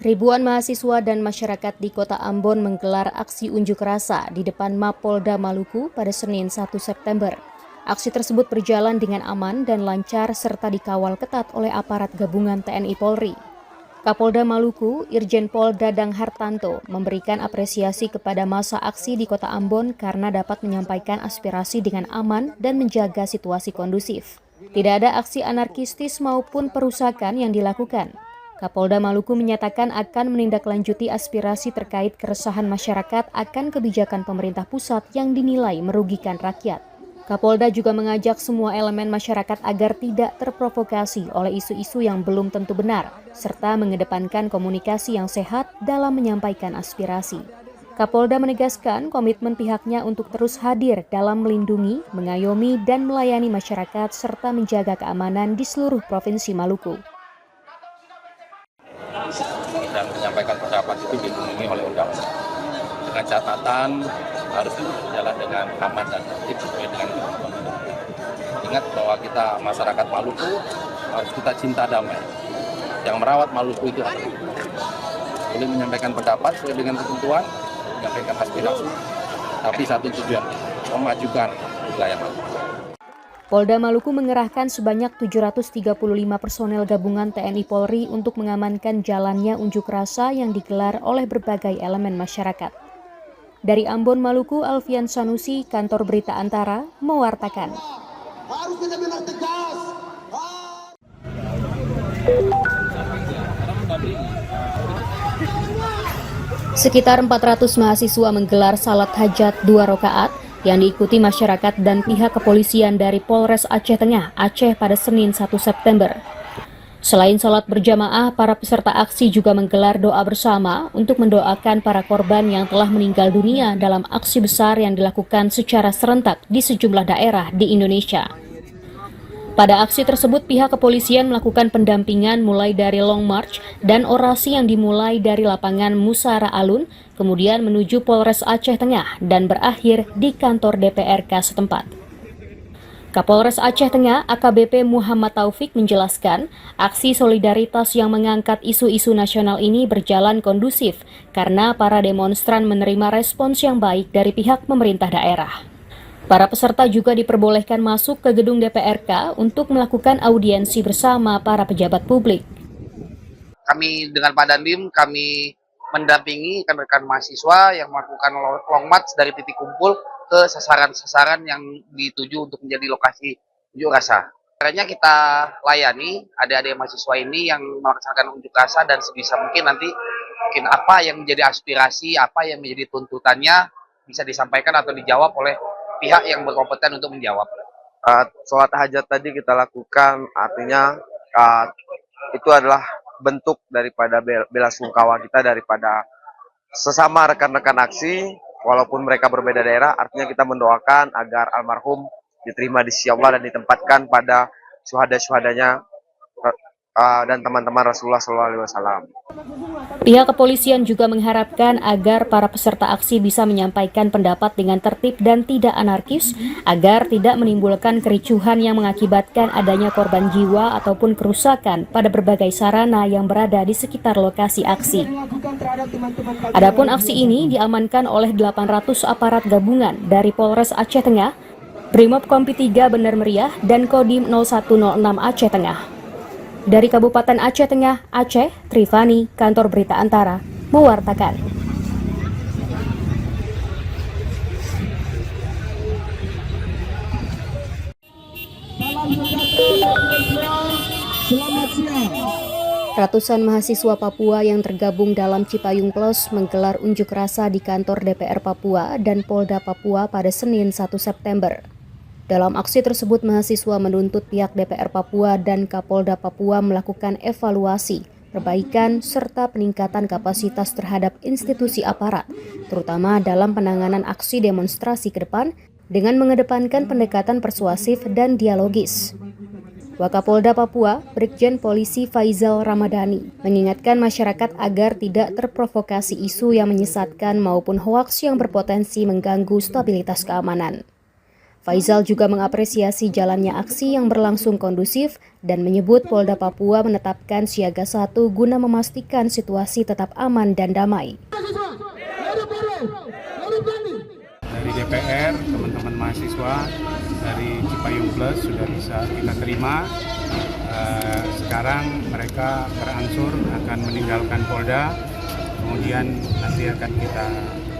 Ribuan mahasiswa dan masyarakat di Kota Ambon menggelar aksi unjuk rasa di depan Mapolda Maluku pada Senin 1 September. Aksi tersebut berjalan dengan aman dan lancar serta dikawal ketat oleh aparat gabungan TNI Polri. Kapolda Maluku, Irjen Pol Dadang Hartanto, memberikan apresiasi kepada massa aksi di Kota Ambon karena dapat menyampaikan aspirasi dengan aman dan menjaga situasi kondusif. Tidak ada aksi anarkistis maupun perusakan yang dilakukan. Kapolda Maluku menyatakan akan menindaklanjuti aspirasi terkait keresahan masyarakat akan kebijakan pemerintah pusat yang dinilai merugikan rakyat. Kapolda juga mengajak semua elemen masyarakat agar tidak terprovokasi oleh isu-isu yang belum tentu benar, serta mengedepankan komunikasi yang sehat dalam menyampaikan aspirasi. Kapolda menegaskan komitmen pihaknya untuk terus hadir dalam melindungi, mengayomi, dan melayani masyarakat serta menjaga keamanan di seluruh Provinsi Maluku. Dan menyampaikan pendapat itu dilindungi oleh undang-undang. Dengan catatan harus berjalan dengan aman dan tertib sesuai dengan undang-undang. Ingat bahwa kita masyarakat Maluku harus kita cinta damai. Yang merawat Maluku itu adalah kita. Boleh menyampaikan pendapat sesuai dengan ketentuan, menyampaikan aspirasi, tapi satu tujuan, memajukan wilayah Maluku. Polda Maluku mengerahkan sebanyak 735 personel gabungan TNI Polri untuk mengamankan jalannya unjuk rasa yang digelar oleh berbagai elemen masyarakat. Dari Ambon, Maluku, Alfian Sanusi, Kantor Berita Antara, mewartakan. Harus benar-benar tegas. Sekitar 400 mahasiswa menggelar salat hajat 2 rakaat yang diikuti masyarakat dan pihak kepolisian dari Polres Aceh Tengah, Aceh pada Senin 1 September. Selain salat berjamaah, para peserta aksi juga menggelar doa bersama untuk mendoakan para korban yang telah meninggal dunia dalam aksi besar yang dilakukan secara serentak di sejumlah daerah di Indonesia. Pada aksi tersebut, pihak kepolisian melakukan pendampingan mulai dari long march dan orasi yang dimulai dari lapangan Musara Alun, kemudian menuju Polres Aceh Tengah dan berakhir di kantor DPRK setempat. Kapolres Aceh Tengah AKBP Muhammad Taufik menjelaskan, aksi solidaritas yang mengangkat isu-isu nasional ini berjalan kondusif karena para demonstran menerima respons yang baik dari pihak pemerintah daerah. Para peserta juga diperbolehkan masuk ke gedung DPRK untuk melakukan audiensi bersama para pejabat publik. Kami dengan Pak Dandim, kami mendampingi rekan-rekan mahasiswa yang melakukan long march dari titik kumpul ke sasaran-sasaran yang dituju untuk menjadi lokasi unjuk rasa. Caranya kita layani adik-adik mahasiswa ini yang melaksanakan unjuk rasa dan sebisa mungkin nanti apa yang menjadi aspirasi, apa yang menjadi tuntutannya bisa disampaikan atau dijawab oleh pihak yang berkompeten untuk menjawab. Sholat hajat tadi kita lakukan, artinya itu adalah bentuk daripada bela sungkawa kita daripada sesama rekan-rekan aksi, walaupun mereka berbeda daerah, artinya kita mendoakan agar almarhum diterima di sisi Allah dan ditempatkan pada syuhada-syuhadanya dan teman-teman Rasulullah SAW. Pihak kepolisian juga mengharapkan agar para peserta aksi bisa menyampaikan pendapat dengan tertib dan tidak anarkis, agar tidak menimbulkan kericuhan yang mengakibatkan adanya korban jiwa ataupun kerusakan pada berbagai sarana yang berada di sekitar lokasi aksi. Adapun aksi ini diamankan oleh 800 aparat gabungan dari Polres Aceh Tengah, Brimob Kompi 3 Bener Meriah, dan Kodim 0106 Aceh Tengah. Dari Kabupaten Aceh Tengah, Aceh, Trifani, Kantor Berita Antara, mewartakan. Ratusan mahasiswa Papua yang tergabung dalam Cipayung Plus menggelar unjuk rasa di kantor DPR Papua dan Polda Papua pada Senin 1 September. Dalam aksi tersebut, mahasiswa menuntut pihak DPR Papua dan Kapolda Papua melakukan evaluasi, perbaikan, serta peningkatan kapasitas terhadap institusi aparat, terutama dalam penanganan aksi demonstrasi ke depan dengan mengedepankan pendekatan persuasif dan dialogis. Wakapolda Papua, Brigjen Polisi Faizal Ramadhani, mengingatkan masyarakat agar tidak terprovokasi isu yang menyesatkan maupun hoaks yang berpotensi mengganggu stabilitas keamanan. Faizal juga mengapresiasi jalannya aksi yang berlangsung kondusif dan menyebut Polda Papua menetapkan siaga 1 guna memastikan situasi tetap aman dan damai. Dari DPR, teman-teman mahasiswa dari Cipayung Plus sudah bisa kita terima. Sekarang mereka berangsur akan meninggalkan Polda, kemudian nanti akan kita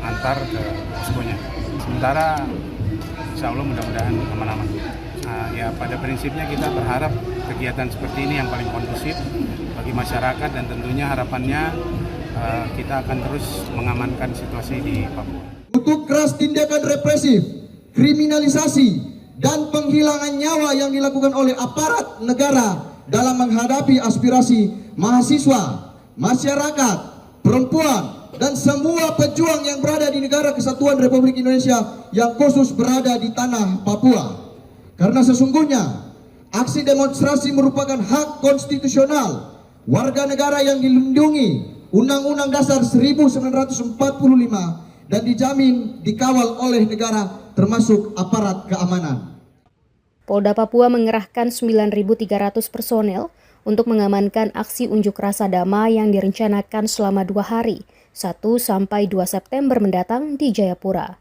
antar ke poskonya. Sementara insya Allah mudah-mudahan aman-aman. Ya pada prinsipnya kita berharap kegiatan seperti ini yang paling kondusif bagi masyarakat dan tentunya harapannya kita akan terus mengamankan situasi di Papua. Untuk keras tindakan represif, kriminalisasi, dan penghilangan nyawa yang dilakukan oleh aparat negara dalam menghadapi aspirasi mahasiswa, masyarakat, perempuan, dan semua pejuang yang berada di negara kesatuan Republik Indonesia yang khusus berada di tanah Papua. Karena sesungguhnya aksi demonstrasi merupakan hak konstitusional warga negara yang dilindungi Undang-Undang Dasar 1945 dan dijamin dikawal oleh negara termasuk aparat keamanan. Polda Papua mengerahkan 9.300 personel untuk mengamankan aksi unjuk rasa damai yang direncanakan selama 2 hari, 1 sampai 2 September mendatang di Jayapura.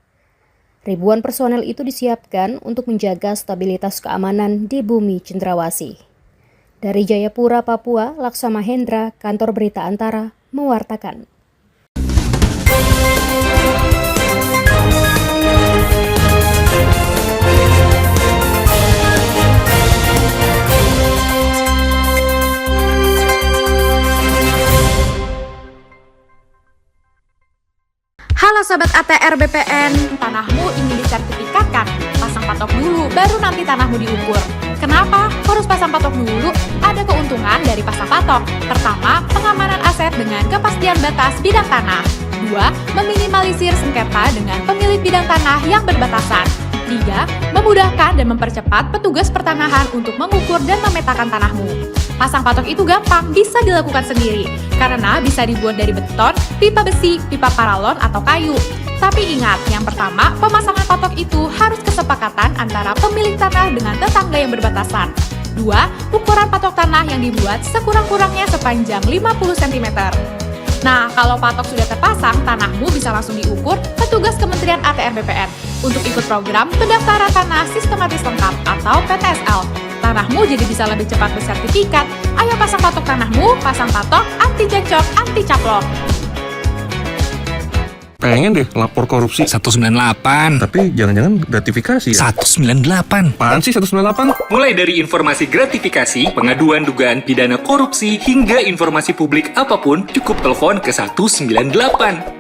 Ribuan personel itu disiapkan untuk menjaga stabilitas keamanan di bumi Cendrawasih. Dari Jayapura, Papua, Laksama Hendra, Kantor Berita Antara, mewartakan. Halo Sobat ATR BPN, tanahmu ingin disertifikatkan? Pasang patok dulu, baru nanti tanahmu diukur. Kenapa harus pasang patok dulu? Ada keuntungan dari pasang patok. Pertama, pengamanan aset dengan kepastian batas bidang tanah. 2. Meminimalisir sengketa dengan pemilik bidang tanah yang berbatasan. 3. Memudahkan dan mempercepat petugas pertanahan untuk mengukur dan memetakan tanahmu. Pasang patok itu gampang, bisa dilakukan sendiri, karena bisa dibuat dari beton, pipa besi, pipa paralon, atau kayu. Tapi ingat, yang pertama, pemasangan patok itu harus kesepakatan antara pemilik tanah dengan tetangga yang berbatasan. 2. Ukuran patok tanah yang dibuat sekurang-kurangnya sepanjang 50 cm. Nah, kalau patok sudah terpasang, tanahmu bisa langsung diukur petugas Kementerian ATR BPN untuk ikut program pendaftaran tanah sistematis lengkap atau PTSL. Tanahmu jadi bisa lebih cepat bersertifikat. Ayo pasang patok tanahmu, pasang patok, anti cekcok, anti caplok. Pengen deh lapor korupsi 198. Tapi jangan-jangan gratifikasi ya? 198. Apaan sih 198? Mulai dari informasi gratifikasi, pengaduan dugaan pidana korupsi, hingga informasi publik apapun, cukup telepon ke 198.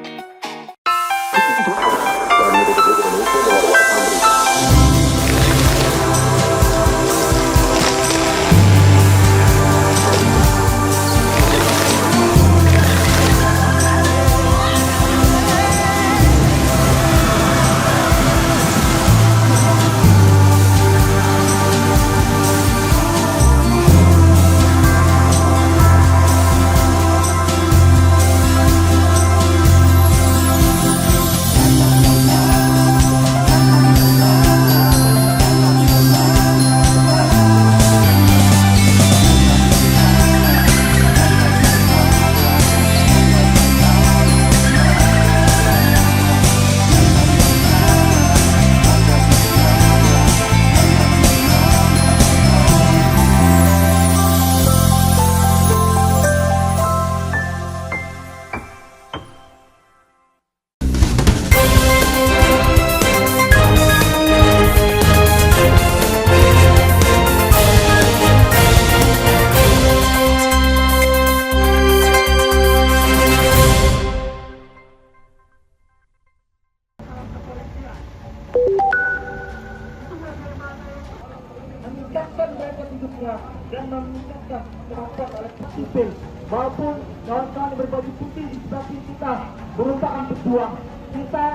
meningkatkan derajat hidupnya dan meningkatkan kemampuan elektrik sipil maupun kawan-kawan berbaju putih di samping kita merupakan pejuang kita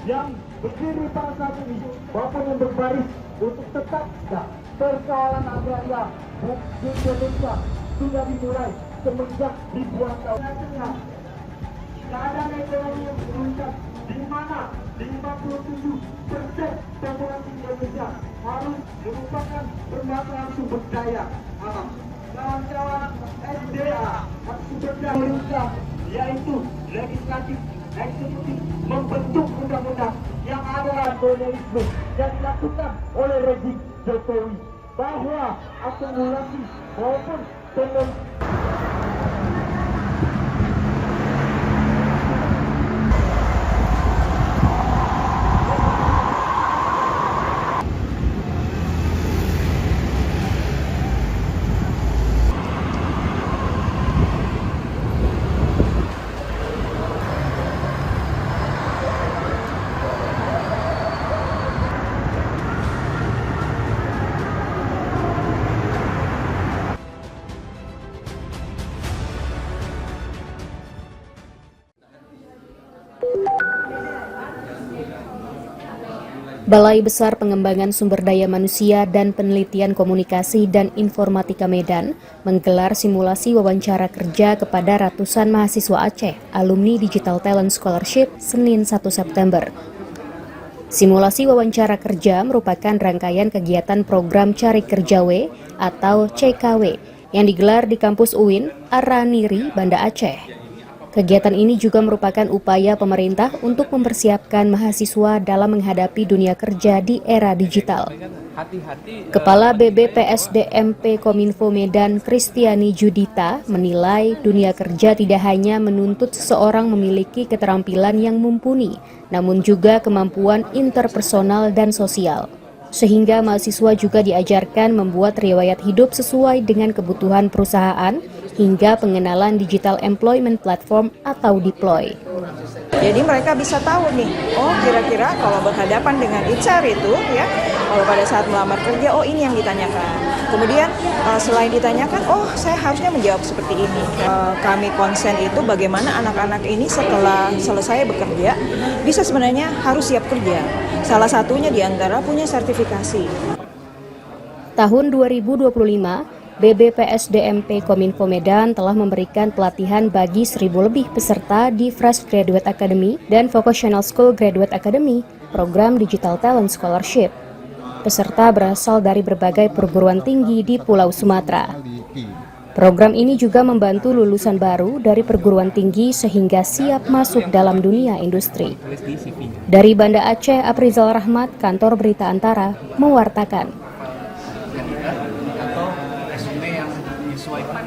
yang berdiri pada saat ini maupun yang berbaris untuk tetap persoalan agraria di Indonesia sudah dimulai semenjak ribuan tahun. Keadaan ekonomi yang meningkat di mana 57% populasi Indonesia harus merupakan berbagai sumber daya alam. Kawan-kawan SDA atau sumber daya pemerintah, yaitu legislatif, eksekutif, membentuk undang-undang yang adalah kolonialisme yang dilakukan oleh rezim Jokowi, bahwa akumulasi maupun Balai Besar Pengembangan Sumber Daya Manusia dan Penelitian Komunikasi dan Informatika Medan menggelar simulasi wawancara kerja kepada ratusan mahasiswa Aceh alumni Digital Talent Scholarship Senin 1 September. Simulasi wawancara kerja merupakan rangkaian kegiatan program Cari Kerja W atau CKW yang digelar di kampus UIN Araniri, Banda Aceh. Kegiatan ini juga merupakan upaya pemerintah untuk mempersiapkan mahasiswa dalam menghadapi dunia kerja di era digital. Kepala BBPSDMP Kominfo Medan, Kristiani Judita, menilai dunia kerja tidak hanya menuntut seseorang memiliki keterampilan yang mumpuni, namun juga kemampuan interpersonal dan sosial. Sehingga mahasiswa juga diajarkan membuat riwayat hidup sesuai dengan kebutuhan perusahaan hingga pengenalan digital employment platform atau deploy. Jadi mereka bisa tahu nih, oh kira-kira kalau berhadapan dengan HR itu ya, kalau pada saat melamar kerja, oh ini yang ditanyakan. Kemudian selain ditanyakan, oh saya harusnya menjawab seperti ini. Kami konsen itu bagaimana anak-anak ini setelah selesai bekerja bisa sebenarnya harus siap kerja. Salah satunya diantara punya sertifikasi. Tahun 2025, BBPSDMP Kominfo Medan telah memberikan pelatihan bagi 1.000 lebih peserta di Fresh Graduate Academy dan Vocational School Graduate Academy, program Digital Talent Scholarship. Peserta berasal dari berbagai perguruan tinggi di Pulau Sumatera. Program ini juga membantu lulusan baru dari perguruan tinggi sehingga siap masuk dalam dunia industri. Dari Banda Aceh, Aprizal Rahmat, Kantor Berita Antara, mewartakan. Atau resume yang menyesuaikan